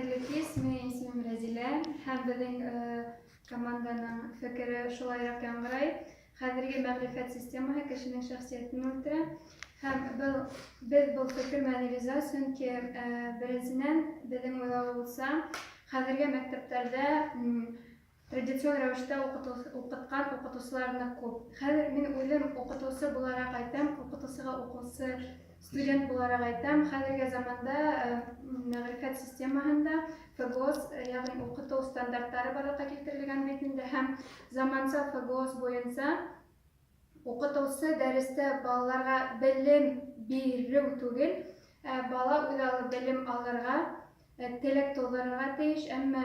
Хәерле кис, минең исемем Рәзилә һәм безнең команданың фикере шулайрак яңгырый. Хәзерге мәгълүмат системаһы кешенең шәхсиятен үстерә һәм без бу фикер белән риза, чөнки беренчедән безнең уйлавыбызча хәзерге мәктәпләрдә традицион рәвештә укыткан укытучыларны күп. Хәзер мин уйлыйм, укытучы буларак әйтәм, укытучыга укучы студент буларак әйтәм, хәзерге заманда мәгълүмат системаһында ФГОС, ягъни укыту стандартлары барлыкка китерелгән бит инде һәм заманча ФГОС буенча укытучы дәрестә балаларга белем бирү түгел, бала үзе белем алырга, теләк тудырырга тиеш, әмма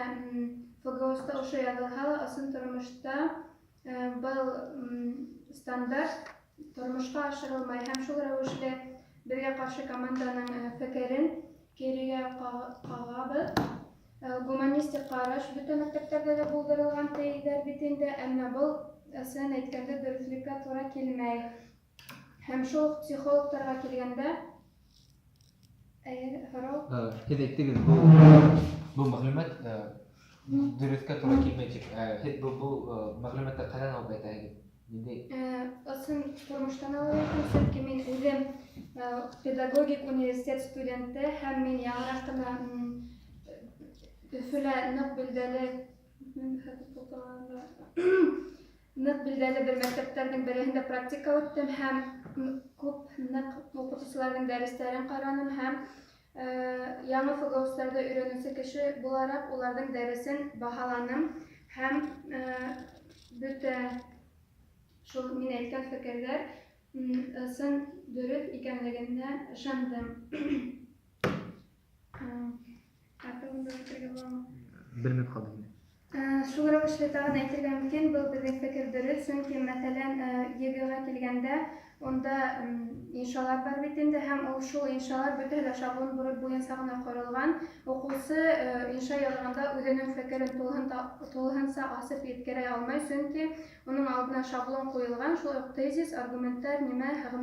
ФГОСта ошо язылһа ла, ысын тормышта был стандарт тормышка ашырылмай һәм шул рәвешле безгә каршы команданың фикерен кирегә кагабыз. Гуманистик караш бөтен мәктәпләрдә дә булдырылган тиешләр бит инде, әмма бу ысулын әйткәндә дөреслеккә туры килмәй. Һәм шул психологларга килгәндә, һорау. Һез әйттегез, бу мәгълүмат дөрескә туры килмәй. Һез бу мәгълүматты каян алып әйтәһегез? Ысын тормыштан алып, чөнки мин үзем педагогик университет студенты һәм мин яңарак кына Өфөлә нык билдәле бер мәктәптәрнең береһендә практика үттем һәм күп нык укытучыларның дәресләрен карадым һәм яңа ФГОСларда өйрәнүче кеше буларак уларның дәресен баһаланым һәм бөтә шул мин әйткән фикерләр ысын дөрес икәнлегенә ышандым. Bir minut kaldı yine. Шул рәвешле тагын әйтергә мөмкин, бу безнең фикер дөрес, чөнки мәсәлән, ЕГЭга килгәндә, онда иншалар бар бит инде һәм ул шул иншалар бөтенләй шаблон буенча гына корылган. Укучы инша язганда үзенең фикерен тулыһынча асып yetkерә алмый, чөнки уның алдына шаблон куелган, шул тезис, аргументлар, нимә, һәм